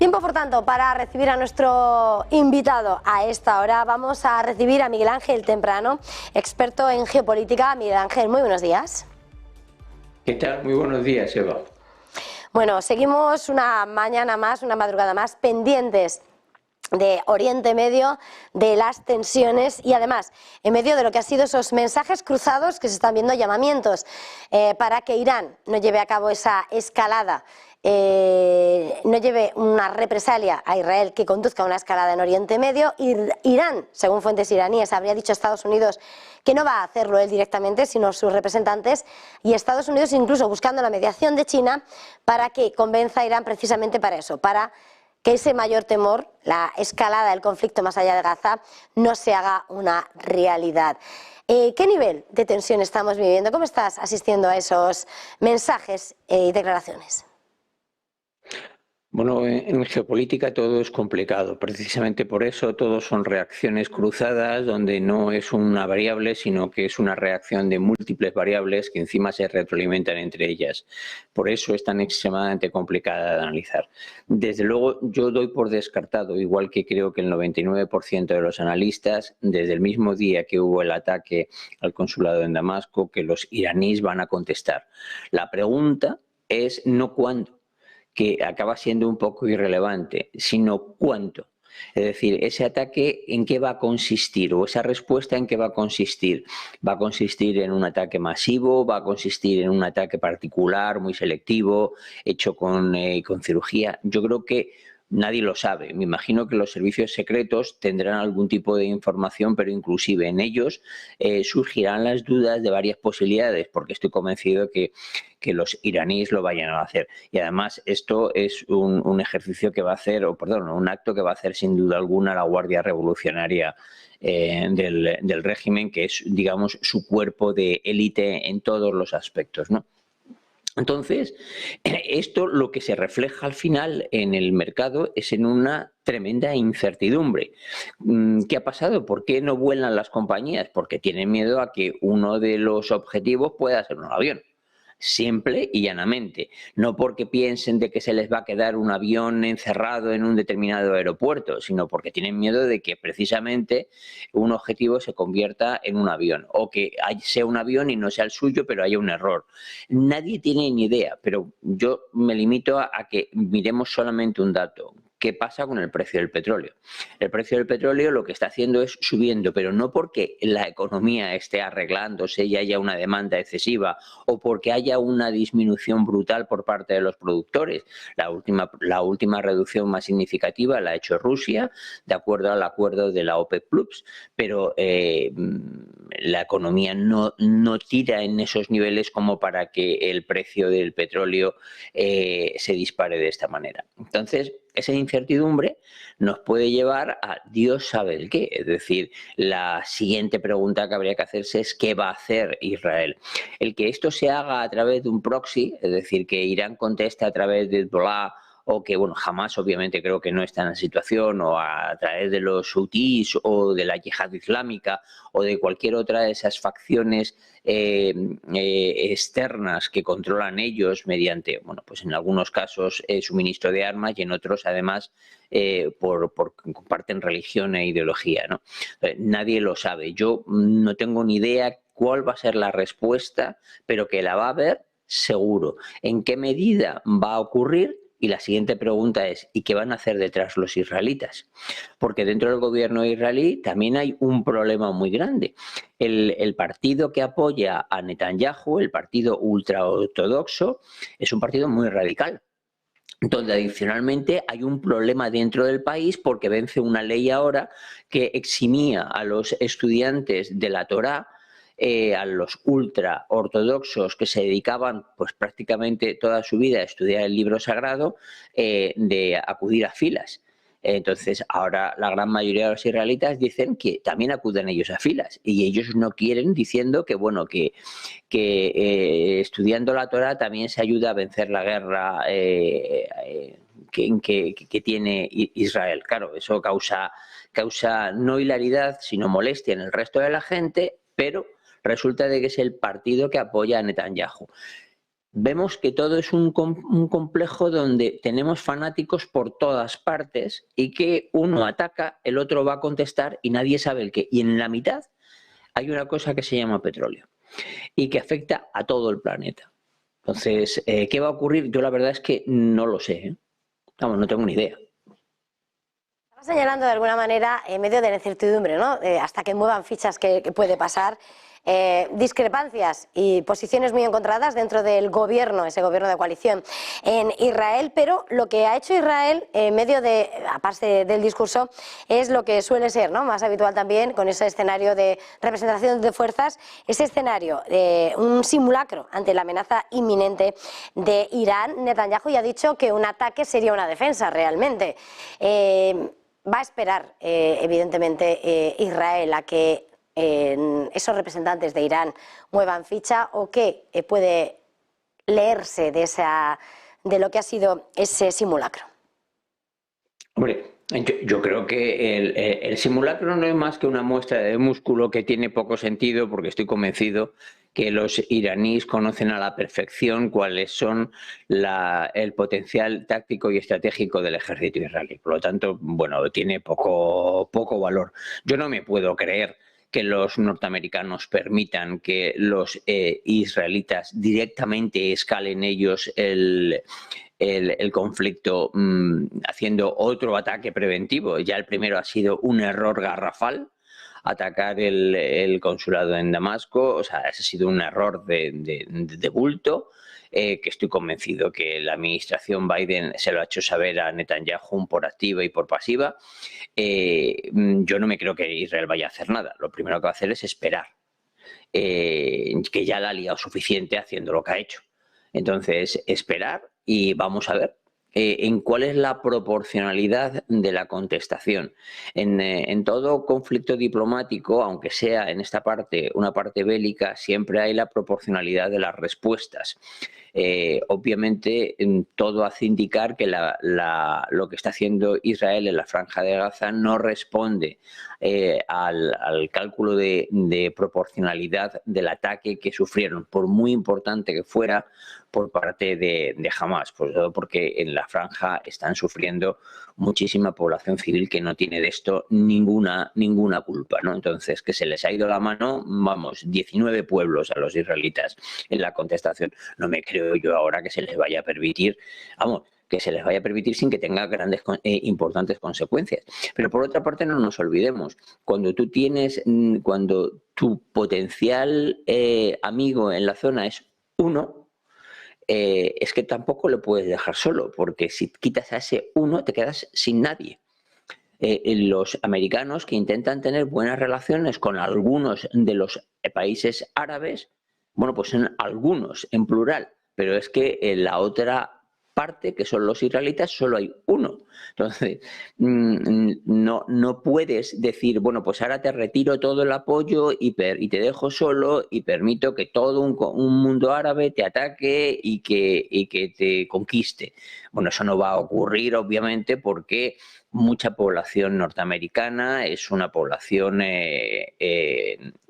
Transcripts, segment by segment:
Tiempo, por tanto, para recibir a nuestro invitado a esta hora. Vamos a recibir a Miguel Ángel Temprano, experto en geopolítica. Miguel Ángel, muy buenos días. ¿Qué tal? Muy buenos días, Eva. Bueno, seguimos una mañana más, una madrugada más, pendientes de Oriente Medio, de las tensiones y además en medio de lo que han sido esos mensajes cruzados que se están viendo, llamamientos para que Irán no lleve a cabo esa escalada, no lleve una represalia a Israel que conduzca a una escalada en Oriente Medio. Irán, según fuentes iraníes, habría dicho a Estados Unidos que no va a hacerlo él directamente, sino sus representantes, y Estados Unidos incluso buscando la mediación de China para que convenza a Irán precisamente para eso, para que ese mayor temor, la escalada del conflicto más allá de Gaza, no se haga una realidad. ¿Qué nivel de tensión estamos viviendo? ¿Cómo estás asistiendo a esos mensajes y declaraciones? Bueno, en geopolítica todo es complicado. Precisamente por eso todos son reacciones cruzadas, donde no es una variable, sino que es una reacción de múltiples variables que encima se retroalimentan entre ellas. Por eso es tan extremadamente complicada de analizar. Desde luego, yo doy por descartado, igual que creo que el 99% de los analistas, desde el mismo día que hubo el ataque al consulado en Damasco, que los iraníes van a contestar. La pregunta es no cuándo, que acaba siendo un poco irrelevante, sino cuánto. Es decir, ese ataque en qué va a consistir o esa respuesta en qué va a consistir. ¿Va a consistir en un ataque masivo? ¿Va a consistir en un ataque particular, muy selectivo, hecho con cirugía? Yo creo que nadie lo sabe. Me imagino que los servicios secretos tendrán algún tipo de información, pero inclusive en ellos surgirán las dudas de varias posibilidades, porque estoy convencido que los iraníes lo vayan a hacer. Y además esto es un ejercicio que va a hacer, o perdón, un acto que va a hacer sin duda alguna la Guardia Revolucionaria del régimen, que es, digamos, su cuerpo de élite en todos los aspectos, ¿no? Entonces, esto lo que se refleja al final en el mercado es en una tremenda incertidumbre. ¿Qué ha pasado? ¿Por qué no vuelan las compañías? Porque tienen miedo a que uno de los objetivos pueda ser un avión. Simple y llanamente, no porque piensen de que se les va a quedar un avión encerrado en un determinado aeropuerto, sino porque tienen miedo de que precisamente un objetivo se convierta en un avión, o que sea un avión y no sea el suyo, pero haya un error. Nadie tiene ni idea, pero yo me limito a que miremos solamente un dato. ¿Qué pasa con el precio del petróleo? El precio del petróleo lo que está haciendo es subiendo, pero no porque la economía esté arreglándose y haya una demanda excesiva o porque haya una disminución brutal por parte de los productores. La última reducción más significativa la ha hecho Rusia, de acuerdo al acuerdo de la OPEP Plus, pero la economía no tira en esos niveles como para que el precio del petróleo se dispare de esta manera. Entonces, esa incertidumbre nos puede llevar a Dios sabe el qué. Es decir, la siguiente pregunta que habría que hacerse es ¿qué va a hacer Israel? El que esto se haga a través de un proxy, es decir, que Irán conteste a través de Hezbollah, o que, bueno, jamás obviamente creo que no está en la situación, o a través de los hutíes o de la yihad islámica o de cualquier otra de esas facciones externas que controlan ellos mediante, bueno, pues en algunos casos suministro de armas y en otros además porque comparten religión e ideología, ¿no? Nadie lo sabe. Yo no tengo ni idea cuál va a ser la respuesta, pero que la va a haber seguro. ¿En qué medida va a ocurrir? Y la siguiente pregunta es, ¿y qué van a hacer detrás los israelitas? Porque dentro del gobierno israelí también hay un problema muy grande. El partido que apoya a Netanyahu, el partido ultraortodoxo, es un partido muy radical, donde adicionalmente hay un problema dentro del país porque vence una ley ahora que eximía a los estudiantes de la Torá, a los ultra ortodoxos que se dedicaban pues prácticamente toda su vida a estudiar el libro sagrado, de acudir a filas. Entonces, ahora la gran mayoría de los israelitas dicen que también acuden ellos a filas y ellos no quieren, diciendo que, bueno, que estudiando la Torá también se ayuda a vencer la guerra que tiene Israel. Claro, eso causa no hilaridad, sino molestia en el resto de la gente, pero resulta de que es el partido que apoya a Netanyahu. vemos que todo es un complejo donde tenemos fanáticos por todas partes y que uno ataca, el otro va a contestar y nadie sabe el qué. Y en la mitad hay una cosa que se llama petróleo y que afecta a todo el planeta. Entonces, ¿qué va a ocurrir? Yo la verdad es que no lo sé, ¿eh? Vamos, no tengo ni idea. Estaba señalando de alguna manera, en medio de la incertidumbre, ¿no? Hasta que muevan fichas, que puede pasar. Discrepancias y posiciones muy encontradas dentro del gobierno, ese gobierno de coalición en Israel, pero lo que ha hecho Israel en medio de, aparte del discurso, es lo que suele ser, ¿no?, más habitual también con ese escenario de representación de fuerzas, ese escenario, un simulacro ante la amenaza inminente de Irán. Netanyahu ya ha dicho que un ataque sería una defensa realmente. Va a esperar, evidentemente, Israel a que esos representantes de Irán muevan ficha, o qué puede leerse de lo que ha sido ese simulacro. Hombre, yo creo que el simulacro no es más que una muestra de músculo que tiene poco sentido, porque estoy convencido que los iraníes conocen a la perfección cuáles son el potencial táctico y estratégico del ejército israelí. Por lo tanto, bueno, tiene poco valor. Yo no me puedo creer que los norteamericanos permitan que los israelitas directamente escalen ellos el conflicto haciendo otro ataque preventivo. Ya el primero ha sido un error garrafal, atacar el consulado en Damasco. O sea, ese ha sido un error de bulto, que estoy convencido que la administración Biden se lo ha hecho saber a Netanyahu por activa y por pasiva. Yo no me creo que Israel vaya a hacer nada. Lo primero que va a hacer es esperar, que ya la ha liado suficiente haciendo lo que ha hecho. Entonces, esperar y vamos a ver en cuál es la proporcionalidad de la contestación. En todo conflicto diplomático, aunque sea en esta parte una parte bélica, siempre hay la proporcionalidad de las respuestas. Obviamente, todo hace indicar que lo que está haciendo Israel en la Franja de Gaza no responde al cálculo de proporcionalidad del ataque que sufrieron, por muy importante que fuera, por parte de Hamas, sobre todo porque en la franja están sufriendo muchísima población civil que no tiene de esto ninguna culpa, ¿no? Entonces, que se les ha ido la mano, vamos, 19 pueblos a los israelitas en la contestación. No me creo yo ahora que se les vaya a permitir, vamos, que se les vaya a permitir sin que tenga grandes importantes consecuencias. Pero por otra parte, no nos olvidemos, cuando tu potencial amigo en la zona es uno, es que tampoco lo puedes dejar solo, porque si quitas a ese uno te quedas sin nadie. Los americanos, que intentan tener buenas relaciones con algunos de los países árabes, bueno, pues son algunos en plural, pero es que en la otra parte, que son los israelitas, solo hay uno. Entonces, no puedes decir, bueno, pues ahora te retiro todo el apoyo y te dejo solo y permito que todo un mundo árabe te ataque y que te conquiste. Bueno, eso no va a ocurrir, obviamente, porque mucha población norteamericana es una población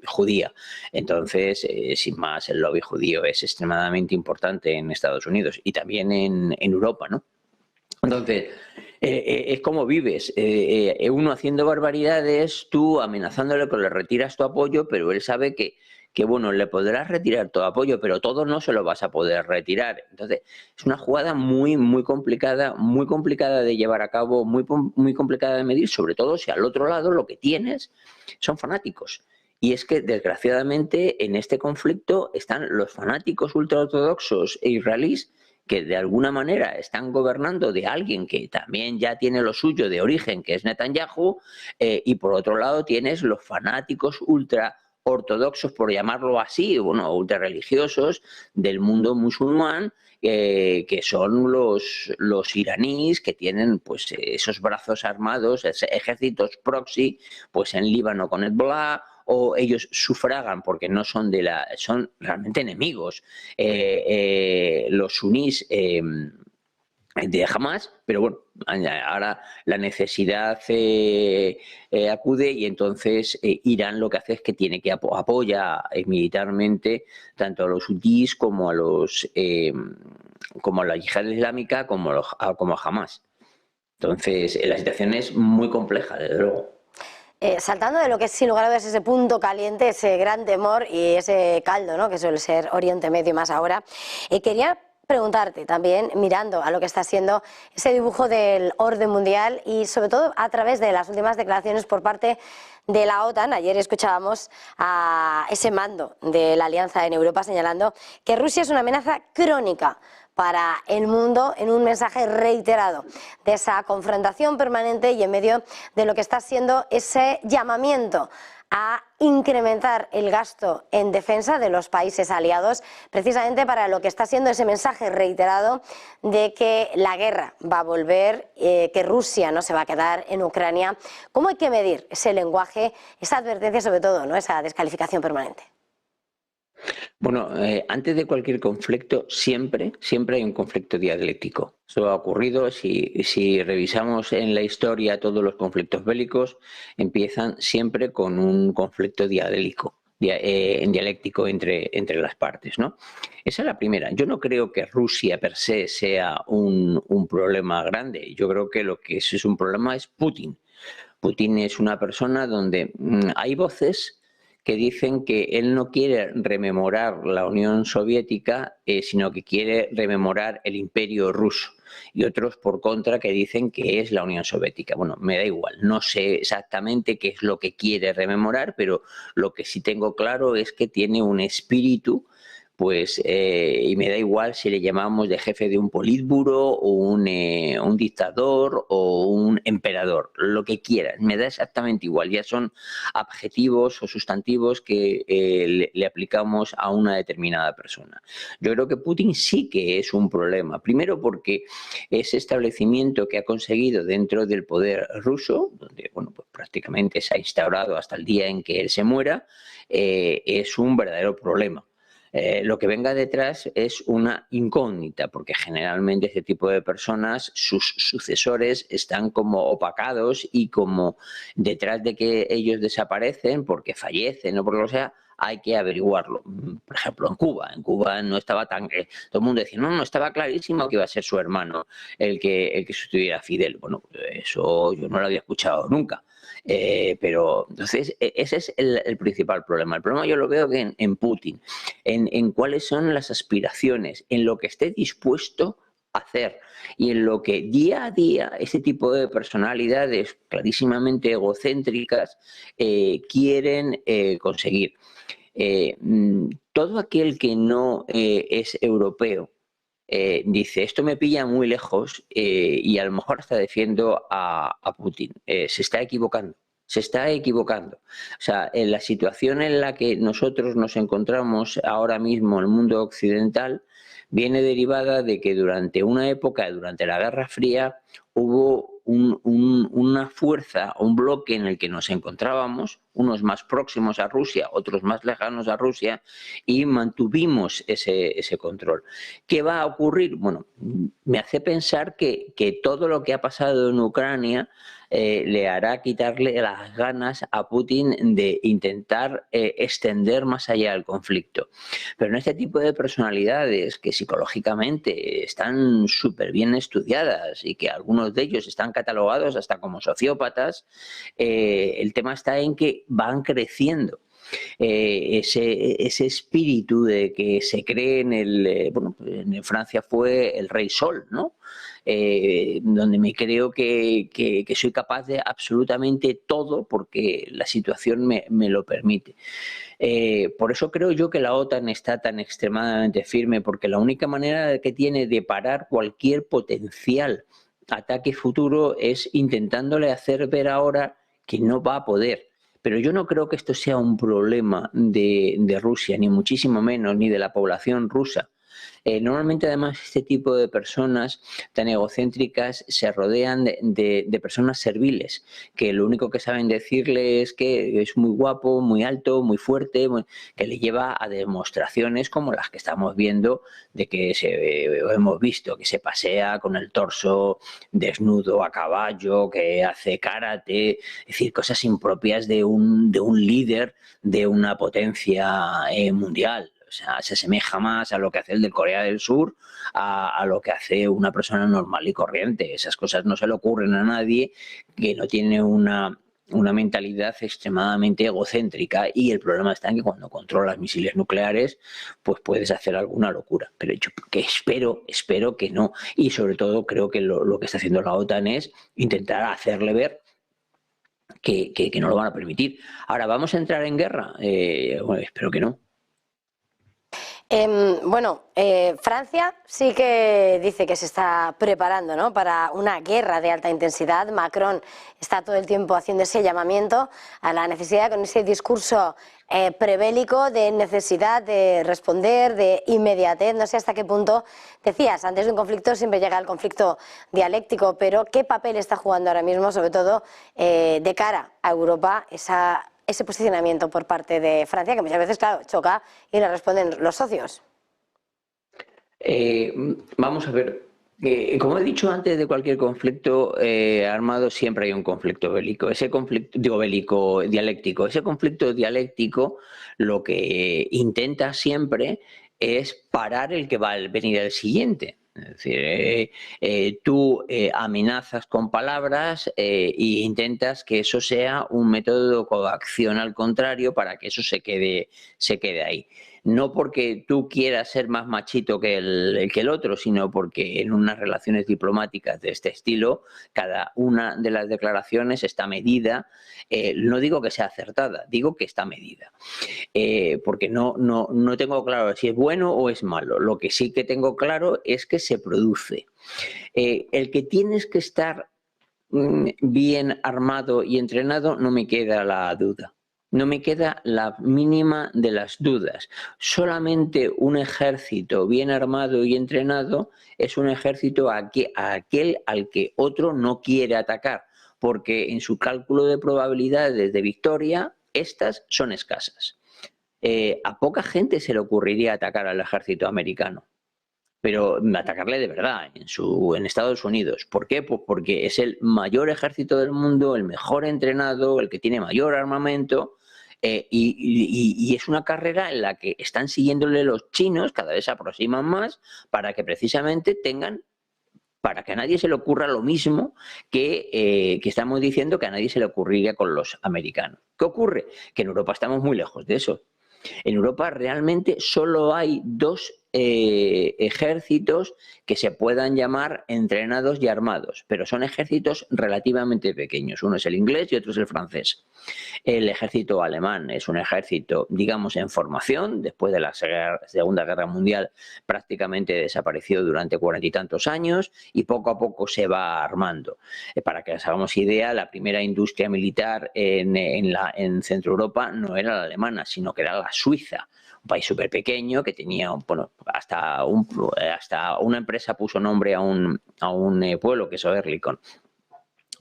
judía. Entonces, sin más, el lobby judío es extremadamente importante en Estados Unidos y también en Europa, ¿no? Entonces, es como vives, uno haciendo barbaridades, tú amenazándole que le retiras tu apoyo, pero él sabe que bueno, le podrás retirar tu apoyo, pero todo no se lo vas a poder retirar. Entonces, es una jugada muy complicada de llevar a cabo, muy complicada de medir, sobre todo si al otro lado lo que tienes son fanáticos. Y es que, desgraciadamente, en este conflicto están los fanáticos ultraortodoxos e israelíes, que de alguna manera están gobernando de alguien que también ya tiene lo suyo de origen, que es Netanyahu, y por otro lado tienes los fanáticos ultraortodoxos, por llamarlo así, bueno, ultrarreligiosos del mundo musulmán, que son los iraníes, que tienen pues esos brazos armados, ejércitos proxy, pues en Líbano con Hezbollah, o ellos sufragan porque no son son realmente enemigos, los sunís de Hamas, pero bueno, ahora la necesidad acude y entonces Irán lo que hace es que tiene que apoya militarmente tanto a los hutíes como a la yihad islámica como a Hamás. Entonces la situación es muy compleja, desde luego. Saltando de lo que es sin lugar a dudas ese punto caliente, ese gran temor y ese caldo, ¿no?, que suele ser Oriente Medio y más ahora, quería preguntarte también, mirando a lo que está siendo ese dibujo del orden mundial y sobre todo a través de las últimas declaraciones por parte de la OTAN. Ayer escuchábamos a ese mando de la alianza en Europa señalando que Rusia es una amenaza crónica para el mundo, en un mensaje reiterado de esa confrontación permanente y en medio de lo que está siendo ese llamamiento a incrementar el gasto en defensa de los países aliados, precisamente para lo que está siendo ese mensaje reiterado de que la guerra va a volver, que Rusia no se va a quedar en Ucrania. ¿Cómo hay que medir ese lenguaje, esa advertencia, sobre todo, ¿no?, esa descalificación permanente? Bueno, antes de cualquier conflicto siempre hay un conflicto dialéctico. Eso ha ocurrido, si revisamos en la historia todos los conflictos bélicos, empiezan siempre con un conflicto dialéctico entre las partes, ¿no? Esa es la primera. Yo no creo que Rusia per se sea un problema grande. Yo creo que lo que es un problema es Putin. Putin es una persona donde hay voces que dicen que él no quiere rememorar la Unión Soviética, sino que quiere rememorar el Imperio Ruso. Y otros, por contra, que dicen que es la Unión Soviética. Bueno, me da igual, no sé exactamente qué es lo que quiere rememorar, pero lo que sí tengo claro es que tiene un espíritu, pues, y me da igual si le llamamos de jefe de un politburo o un dictador o un emperador, lo que quieras, me da exactamente igual, ya son adjetivos o sustantivos que le aplicamos a una determinada persona. Yo creo que Putin sí que es un problema, primero porque ese establecimiento que ha conseguido dentro del poder ruso, donde bueno, pues prácticamente se ha instaurado hasta el día en que él se muera, es un verdadero problema. Lo que venga detrás es una incógnita, porque generalmente este tipo de personas, sus sucesores, están como opacados y como detrás de que ellos desaparecen porque fallecen o por lo que sea, hay que averiguarlo. Por ejemplo, en Cuba no estaba tan... todo el mundo decía, no, estaba clarísimo que iba a ser su hermano el que sustituyera a Fidel. Bueno, eso yo no lo había escuchado nunca. Pero entonces ese es el principal problema. El problema yo lo veo en Putin, en cuáles son las aspiraciones, en lo que esté dispuesto a hacer y en lo que día a día ese tipo de personalidades clarísimamente egocéntricas quieren conseguir. Todo aquel que no es europeo dice, esto me pilla muy lejos y a lo mejor hasta defiendo a Putin. Se está equivocando. Se está equivocando. O sea, en la situación en la que nosotros nos encontramos ahora mismo, el mundo occidental, viene derivada de que durante una época, durante la Guerra Fría, hubo una fuerza, un bloque en el que nos encontrábamos, unos más próximos a Rusia, otros más lejanos a Rusia, y mantuvimos ese control. ¿Qué va a ocurrir? Bueno, me hace pensar que todo lo que ha pasado en Ucrania le hará quitarle las ganas a Putin de intentar extender más allá el conflicto. Pero en este tipo de personalidades que psicológicamente están súper bien estudiadas y que algunos de ellos están catalogados hasta como sociópatas, el tema está en que van creciendo. Ese espíritu de que se cree bueno, en Francia fue el Rey Sol, ¿no? Donde me creo que soy capaz de absolutamente todo porque la situación me lo permite. Por eso creo yo que la OTAN está tan extremadamente firme, porque la única manera que tiene de parar cualquier potencial ataque futuro es intentándole hacer ver ahora que no va a poder. Pero yo no creo que esto sea un problema de Rusia, ni muchísimo menos, ni de la población rusa. Normalmente, además, este tipo de personas tan egocéntricas se rodean de personas serviles, que lo único que saben decirle es que es muy guapo, muy alto, muy fuerte, que le lleva a demostraciones como las que estamos viendo, de que hemos visto que se pasea con el torso desnudo a caballo, que hace karate, es decir, cosas impropias de un líder de una potencia mundial. O sea, se asemeja más a lo que hace el de Corea del Sur a lo que hace una persona normal y corriente. Esas cosas no se le ocurren a nadie que no tiene una mentalidad extremadamente egocéntrica, y el problema está en que cuando controlas misiles nucleares pues puedes hacer alguna locura, pero yo que espero que no, y sobre todo creo que lo que está haciendo la OTAN es intentar hacerle ver que no lo van a permitir. Ahora, ¿vamos a entrar en guerra? Bueno, espero que no. Francia sí que dice que se está preparando, ¿no?, para una guerra de alta intensidad. Macron está todo el tiempo haciendo ese llamamiento a la necesidad, con ese discurso prebélico, de necesidad de responder, de inmediatez. No sé hasta qué punto, decías, antes de un conflicto siempre llega el conflicto dialéctico, pero ¿qué papel está jugando ahora mismo, sobre todo de cara a Europa, ese posicionamiento por parte de Francia, que muchas veces, claro, choca y le responden los socios? Vamos a ver. Como he dicho antes, de cualquier conflicto armado siempre hay un conflicto bélico. Ese conflicto, dialéctico. Ese conflicto dialéctico lo que intenta siempre es parar el que va a venir el siguiente. Es decir, tú amenazas con palabras e intentas que eso sea un método de coacción al contrario para que eso se quede ahí. No porque tú quieras ser más machito que el otro, sino porque en unas relaciones diplomáticas de este estilo, cada una de las declaraciones está medida. No digo que sea acertada, digo que está medida. Porque no tengo claro si es bueno o es malo. Lo que sí que tengo claro es que se produce. El que tienes que estar bien armado y entrenado, no me queda la duda. No me queda la mínima de las dudas. Solamente un ejército bien armado y entrenado es un ejército aquel al que otro no quiere atacar, porque en su cálculo de probabilidades de victoria, estas son escasas. A poca gente se le ocurriría atacar al ejército americano, pero atacarle de verdad en Estados Unidos. ¿Por qué? Pues porque es el mayor ejército del mundo, el mejor entrenado, el que tiene mayor armamento, y es una carrera en la que están siguiéndole los chinos, cada vez se aproximan más, para que precisamente para que a nadie se le ocurra lo mismo que estamos diciendo que a nadie se le ocurriría con los americanos. ¿Qué ocurre? Que en Europa estamos muy lejos de eso. En Europa realmente solo hay dos ejércitos que se puedan llamar entrenados y armados, pero son ejércitos relativamente pequeños. Uno es el inglés y otro es el francés. El ejército alemán es un ejército, digamos, en formación. Después de la Segunda Guerra Mundial prácticamente desapareció durante 40 y tantos años y poco a poco se va armando. Para que nos hagamos idea, la primera industria militar en Centro Europa no era la alemana, sino que era la suiza, un país súper pequeño que tenía, bueno, hasta una empresa puso nombre a un pueblo que es Oerlikon.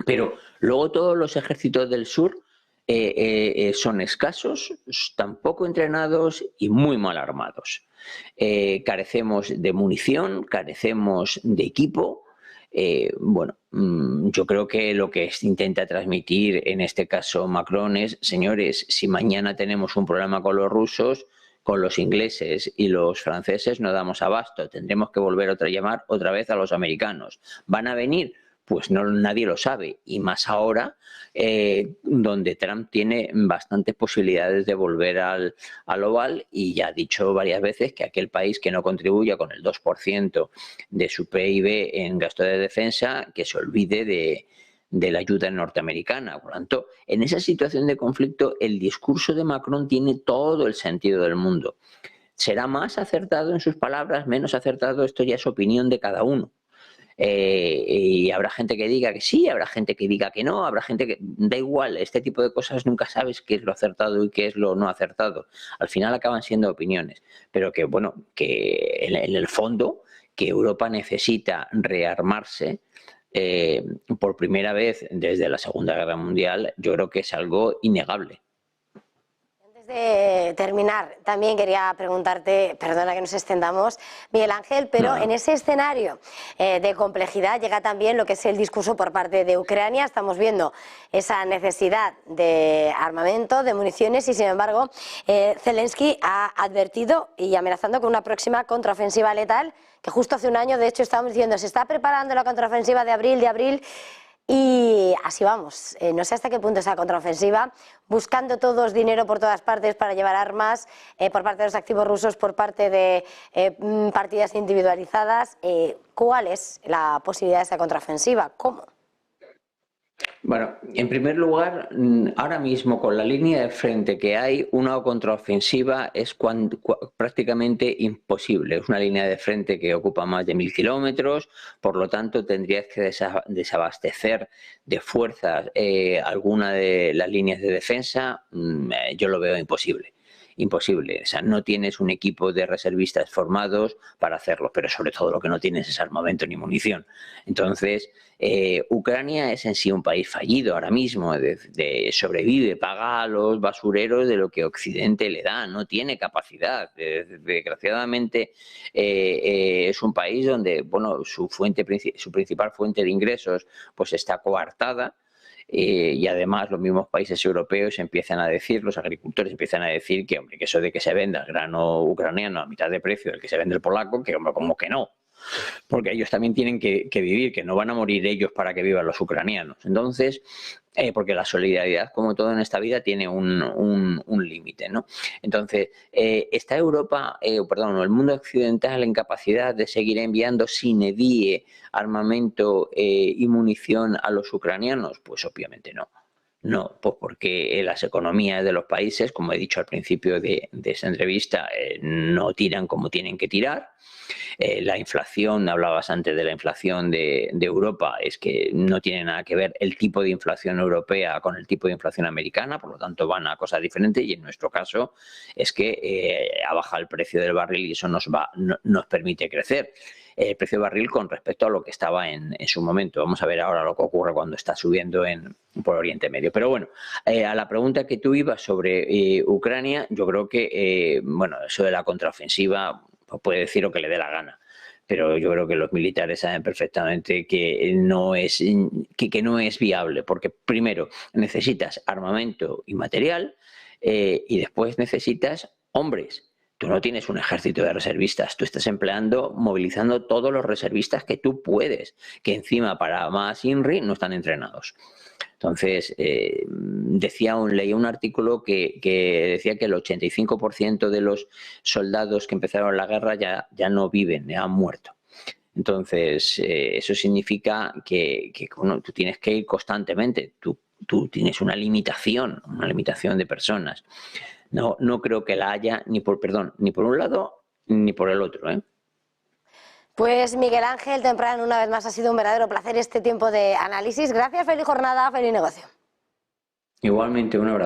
Pero luego todos los ejércitos del sur son escasos, tan poco entrenados y muy mal armados. Carecemos de munición, carecemos de equipo. Yo creo que lo que intenta transmitir en este caso Macron es: señores, si mañana tenemos un problema con los rusos, con los ingleses y los franceses no damos abasto, tendremos que volver a llamar otra vez a los americanos. ¿Van a venir? Pues no, nadie lo sabe, y más ahora donde Trump tiene bastantes posibilidades de volver al oval, y ya ha dicho varias veces que aquel país que no contribuya con el 2% de su PIB en gasto de defensa, que se olvide de la ayuda norteamericana. Por lo tanto, en esa situación de conflicto, el discurso de Macron tiene todo el sentido del mundo. ¿Será más acertado en sus palabras, menos acertado? Esto ya es opinión de cada uno. Y habrá gente que diga que sí, habrá gente que diga que no, habrá gente que... Da igual, este tipo de cosas nunca sabes qué es lo acertado y qué es lo no acertado. Al final acaban siendo opiniones, pero que bueno, que en el fondo que Europa necesita rearmarse por primera vez desde la Segunda Guerra Mundial, yo creo que es algo innegable. Antes de terminar, también quería preguntarte, perdona que nos extendamos, Miguel Ángel, pero en ese escenario de complejidad llega también lo que es el discurso por parte de Ucrania. Estamos viendo esa necesidad de armamento, de municiones y, sin embargo, Zelensky ha advertido y amenazando con una próxima contraofensiva letal, que justo hace un año, de hecho, estábamos diciendo, se está preparando la contraofensiva de abril. Y así vamos, no sé hasta qué punto esa contraofensiva, buscando todos dinero por todas partes para llevar armas, por parte de los activos rusos, por parte de partidas individualizadas. ¿Cuál es la posibilidad de esa contraofensiva? ¿Cómo? Bueno, en primer lugar, ahora mismo con la línea de frente que hay, una contraofensiva es prácticamente imposible. Es una línea de frente que ocupa más de 1000 kilómetros, por lo tanto tendrías que desabastecer de fuerzas alguna de las líneas de defensa. Yo lo veo imposible. Imposible, o sea, no tienes un equipo de reservistas formados para hacerlo, pero sobre todo lo que no tienes es armamento ni munición. Entonces, Ucrania es en sí un país fallido ahora mismo, sobrevive, paga a los basureros de lo que Occidente le da, no tiene capacidad. Desgraciadamente es un país donde, bueno, su principal fuente de ingresos pues está coartada. Y además los mismos países europeos empiezan a decir, los agricultores empiezan a decir que, hombre, que eso de que se venda el grano ucraniano a mitad de precio del que se vende el polaco, que, hombre, como que no. Porque ellos también tienen que vivir, que no van a morir ellos para que vivan los ucranianos. Entonces, porque la solidaridad, como todo en esta vida, tiene un límite, ¿no? Entonces, ¿está Europa, el mundo occidental en capacidad de seguir enviando sine die armamento y munición a los ucranianos? Pues obviamente no. No, pues porque las economías de los países, como he dicho al principio de esa entrevista, no tiran como tienen que tirar. La inflación, hablabas antes de la inflación de Europa, es que no tiene nada que ver el tipo de inflación europea con el tipo de inflación americana, por lo tanto van a cosas diferentes, y en nuestro caso es que ha bajado el precio del barril y eso nos permite crecer. El precio del barril con respecto a lo que estaba en su momento. Vamos a ver ahora lo que ocurre cuando está subiendo por Oriente Medio. Pero bueno, a la pregunta que tú ibas sobre Ucrania, yo creo que, bueno, eso de la contraofensiva puede decir lo que le dé la gana, pero yo creo que los militares saben perfectamente que no es viable, porque primero necesitas armamento y material y después necesitas hombres. Tú no tienes un ejército de reservistas, tú estás movilizando todos los reservistas que tú puedes, que encima para más INRI no están entrenados. Entonces, leía un artículo que decía que el 85% de los soldados que empezaron la guerra ya no viven, ya han muerto. Entonces, eso significa que bueno, tú tienes que ir constantemente, tú tienes una limitación de personas. No creo que la haya ni por un lado ni por el otro, ¿eh? Pues Miguel Ángel Temprán, una vez más ha sido un verdadero placer este tiempo de análisis. Gracias, feliz jornada, feliz negocio. Igualmente, un abrazo.